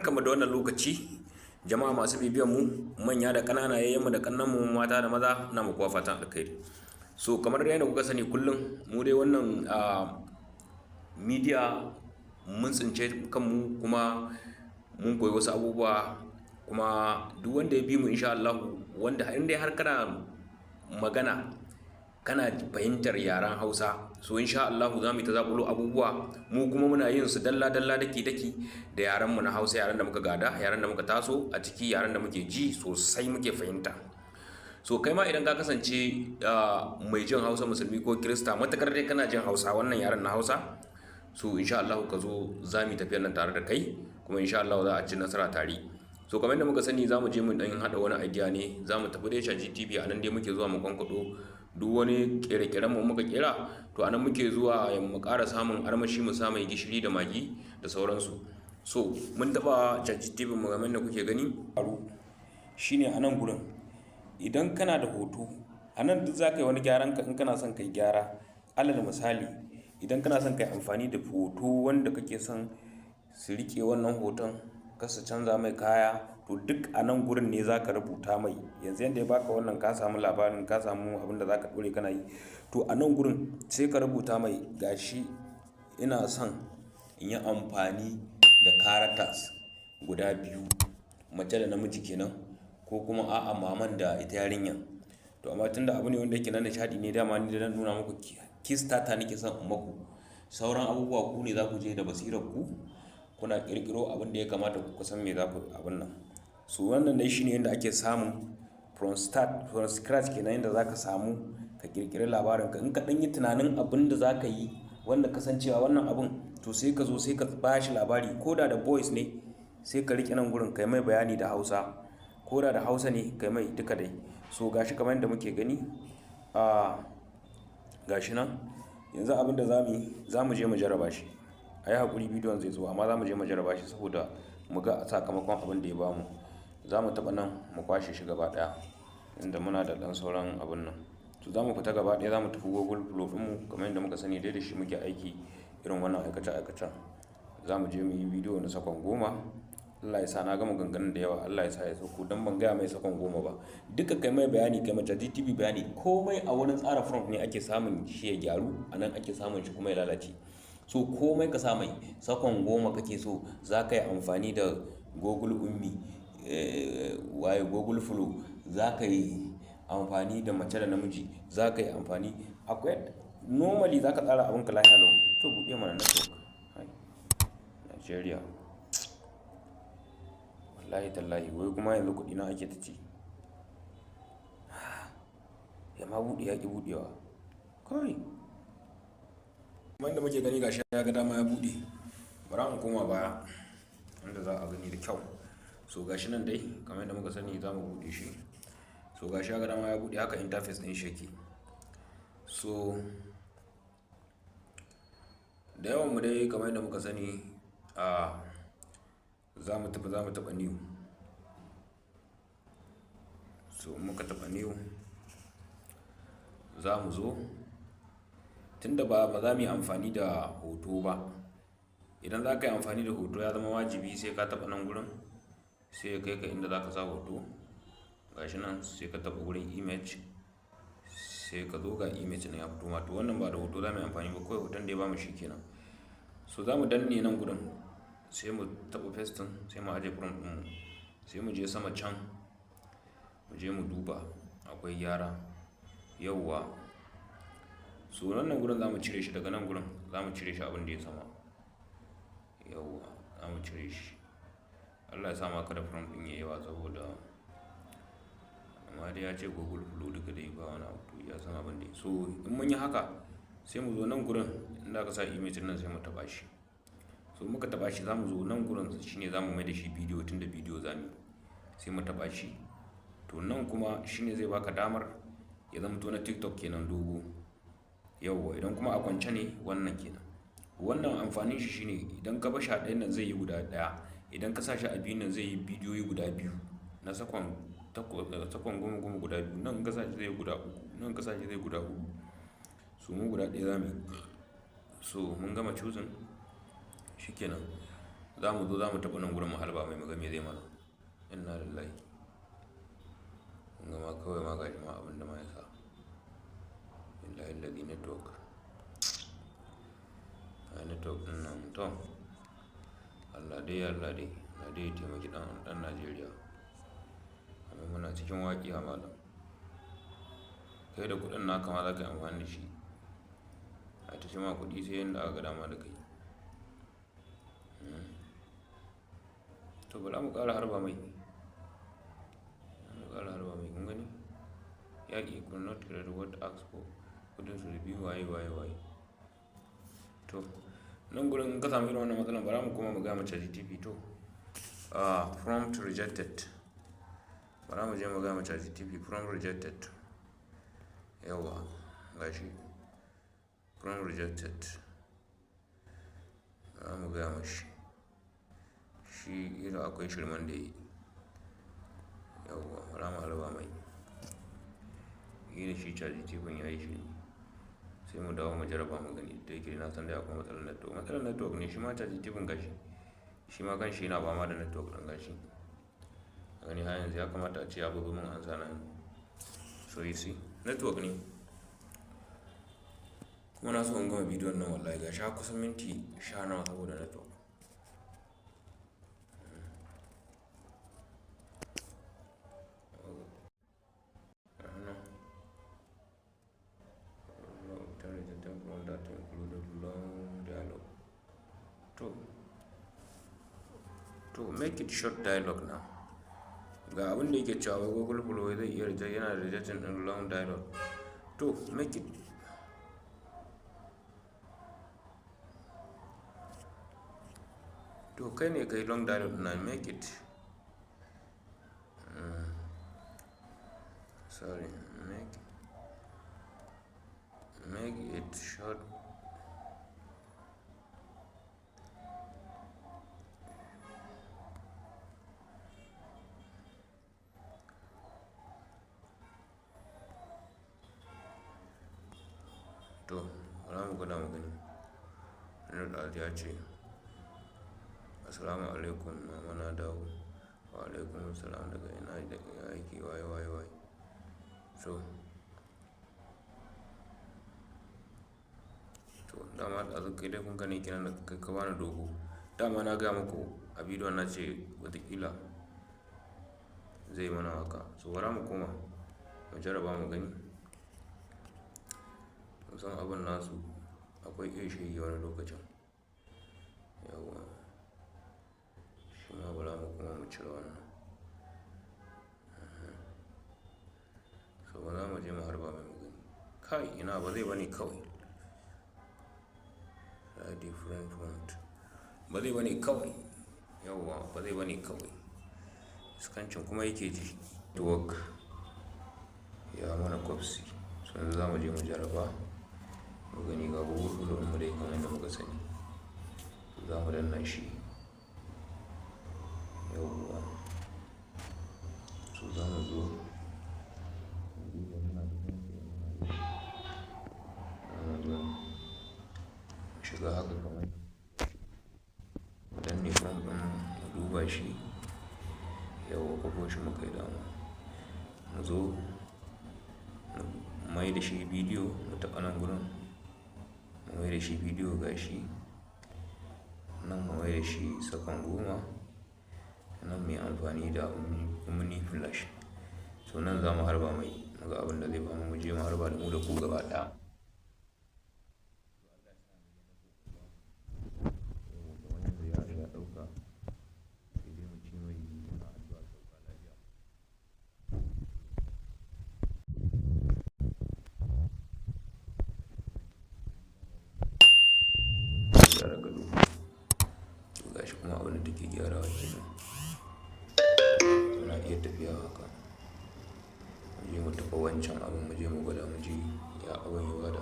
Kama da wannan lokaci, jama'a masu bibiyan mu manya da ƙanana, yayyan mu da kannan mu, mata da maza, na mu kuwa fatan alkhairi. So kamar yadda kuka sani kullum mu dai wannan media mun tsince kanmu kuma mun koyi wasu abubuwa, kuma duk wanda ya bi mu insha Allah, wanda in dai har kana magana kana fahimtar yaren Hausa, so insha Allah za mu yi ta zaƙulo abubuwa, mu kuma muna yin su dalla dalla daki daki da yaren mu na Hausa, yaren da muka gada, yaren da muka taso a ciki, yaren da muke ji sosai muke fahimta. So kai ma idan ka kasance mai jin Hausa, musulmi ko Kirista, matakar dai kana jin Hausa, wannan yaren na Hausa, so insha Allah ka zo za mu yi tafiyar nan tare da kai, kuma insha Allah za a ci nasara tare. So kamar yadda muka sani, za mu je mu dan hada wani idea ne, za mu tafi dai ChatGPT, a nan dai muke zuwa mu kwankwaɗo duk wani kere-keren mu muka kera, to anan muke zuwa mu ƙara samun armashi, mu sa mai gishiri da magi da sauransu. So mun taba ChatGPT mu kamar da kuke gani shine a nan gurin, idan kana da hoto a nan duk za ka yi wani gyaran ka in kana son kai gyara. Alal misali, idan kana son kai amfani da hoto wanda kake son su rike wannan hoton, ka su canza mai kaya, to duk a nan gurin ne za ka rubuta mai. Yanzu yadda ya baka wannan, ka samu labarin, ka samu abin da za ka ɗore kana yi, to a nan gurin sai ka rubuta mai gashi ina son in yi amfani da characters guda biyu, mace da namiji kenan, ko kuma a'a maman da ita yarinya. To amma tunda abu ne wanda yake na nishadi ne, dama ni da nuna muku kickstarter nake son in maku, sauran abubuwa ku ne za ku je da basirar ku kuna kirkiro abin da ya kamata ku san me za ku abin nan. So wannan dai shine yadda ake samun from scratch kenan, yadda za ka samu ka kirkiri labarin ka. In ka dan yi tunanin abin da za ka yi wanda kasancewa wannan abin, to sai ka zo sai ka ba shi labari, koda da voice ne sai ka rike nan gurin kai mai bayani da Hausa, koda da Hausa ne kai mai duka dai. So gashi kamar yadda muke gani, gashi nan yanzu abin da za mu je mu jarraba shi. A yi haƙuri, bidiyon zai zo, amma za mu je mu jarraba shi saboda mu ga sakamakon abin da ya bamu. Za mu taɓa nan mu kwashe shi gaba ɗaya, inda muna da ɗan sauran abin nan. To za mu fita gaba ɗaya, za mu tafi Google Flow ɗinmu kamar yadda muka sani dai da shi muke aiki irin wannan aikace-aikacen. Za mu je mu yi bidiyo na sakon 10. Allah ya sa na gama ganganin da yawa, Allah ya sa ya sauko, don ban gaya mai sakon 10 ba. Duka kai mai bayani, kai mace GTV bayani, komai a wurin tsara prompt ne ake samun shi ya gyaru, a nan ake samun shi kuma ya lalace. So komai ka sa mai sakon 10 kake so, za ka yi amfani da Google Ummi, Google Flow, za ka yi amfani da mace da namiji, za ka yi amfani akwai normally za ka tsara abin ka lafiya lau. To buɗe mana network Nigeria, wallahi tallahi, wai kuma yanzu kuɗi na ake ta ci. Ya ma buɗe, ya ƙi buɗewa kawai. Wanda muke gani gashi ya ga dama ya buɗe. Bara mu koma baya wanda za a gani da kyau. So gashi nan dai kamar yadda muka sani za mu buɗe shi. So gashi ya ga dama ya buɗe, haka interface ɗin shi yake. So da yawan mu dai kamar yadda muka sani, za mu taɓa new. So muka taɓa new, za mu zo, tunda ba za mu yi amfani da hoto ba. Idan za ka yi amfani da hoto ya zama wajibi sai ka taɓa nan gurin, sai ya kai ka inda za ka sa hoto. Gashi nan sai ka taɓa gurin image, sai ka zo ga image na ya fito ma. To wannan ba da hoto za mu yi amfani ba, kawai hoton da ya bamu shi kenan. So za mu danne nan gurin, sai mu taɓa pasting, sai mu aje prompt ɗin mu, sai mu je sama can, mu je mu duba akwai gyara. Yauwa, so wannan gurin za mu cire shi, daga nan gurin za mu cire shi abin da ya sama. Yauwa, za mu cire shi. Allah ya sa maka da prompt ɗin yayi yawa, saboda amma dai ya ce Google Flow duka dai ba wani abu, ya san abin da ya. So in mun yi haka, sai mu zo nan gurin inda aka sa image nan, sai mu taɓa shi. So muka taɓa shi, za mu zo nan gurin shine za mu mai da shi bidiyo, tunda bidiyo za mu yi, sai mu taɓa shi. To nan kuma shine zai baka damar ya zama to na TikTok kenan dogo. Yauwa, idan kuma a kwance ne wannan kenan. Wannan amfanin shi shine idan ka bashi a ɗayan nan zai yi guda ɗaya, idan ka sa shi a biyun nan zai yi bidiyoyi guda biyu na sakon 10 guda biyu. Nan ka sa shi zai guda 3, nan ka sa shi zai guda 4. So mu guda ɗaya za mu yi. So mun gama choosing, shikenan za mu zo za mu taɓa nan gurin mu halba mai muga me zai mana. Inna lillahi. Kun ga ma kawai ma gashi ma abin da ma ya sa. Billahi alladhi network. Network ɗin nan to. Allah dai ya taimaki ɗan Najeriya. Amma muna cikin waƙiya malam. Kai da kuɗin naka ma za ka yi amfani da shi. A ta ma kuɗi sai yanda aka ga dama da kai. To bari mu ƙara harba mai. Kun gani? Yaƙi could not create what asked for. Couldn't review waye. To nan gurin in ka samu irin wannan matsalan bara mu kuma mu ga mu ChatGPT to. Prompt rejected. Bara mu je mu ga mu ChatGPT prompt rejected. Yawa gashi. Prompt rejected. Bara mu ga mashi. Shi irin akwai shirman da yi. Yawa bara mu halba mai. Yi da shi ChatGPT ya yi shi. Sai mu dawo mu jarraba mu gani da yake na san da akwai matsalar network ne shi ma ChatGPT gashi shi ma kan shi yana fama da network ɗin gashi gani har yanzu ya kamata a ce ya bugu min an sana so you see network ne kuma na so in gama bidiyon nan wallahi gashi har kusan minti 10 nawa saboda network to make it short dialogue now ga abin da yake cewa Google Flow zai iya yana da rejectin din long dialogue to make it to kai ne kai long dialogue na make it sorry make it short to bara mu gwada mu gani Rinald ya ce assalamu alaikum mama na dawo wa alaikum assalam daga ina da aiki waye so to dama da kai dai kun gane kinan da kai ka bani dogo dama na ga muku a bidiyon na ce wataƙila zai mana haka so bara mu koma mu jarraba mu gani san abin nasu akwai iya shege wani lokacin yawa shi ma bara mu kuma mu cire wannan so ba za mu je mu harba mai magani kai ina ba zai bane kawai different font ba zai bane kawai yawa ba zai bane kawai iskancin kuma yake ji to work ya mana kwafsi so yanzu za mu je mu jarraba mu gani ga Google mu dai kamar yadda muka sani za mu danna shi yawwa so za mu zo shiga haka kamar danne form ɗin mu duba shi yawwa kwafo shi muka yi dama mu zo mai da shi bidiyo mu taɓa nan gurin mai da shi bidiyo gashi nan mai da shi sakan 10 nan mai amfani da mini flash so nan za mu harba mai muga abin da zai bamu mu je mu harba da mu da ku gaba ɗaya gashi kuma abin da take gyarawa kenan tana iya tafiya haka mu je mu taɓa wancan abin mu je mu gwada mu ji ya abin ya gwada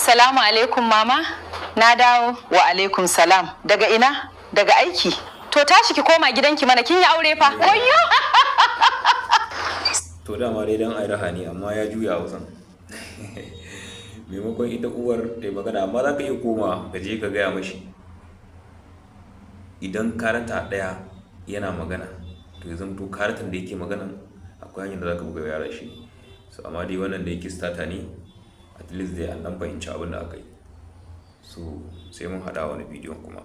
Salamu alaikum mama, na dawo. Wa alaikum salam. Daga ina? Daga aiki. To tashi ki koma gidanki mana kin yi aure fa. Wayyo. to dama dai dan ai raha ne amma ya juya Hausan maimakon ita uwar ta magana, amma za ka iya koma ka je ka gaya mashi idan karata ɗaya yana magana to ya zamto karatan da yake magana akwai hanyar da za ka buga yara shi. So amma dai wannan da yake stata ne, at least dai an dan fahimci abin da aka yi. So sai mun haɗa wani bidiyon kuma.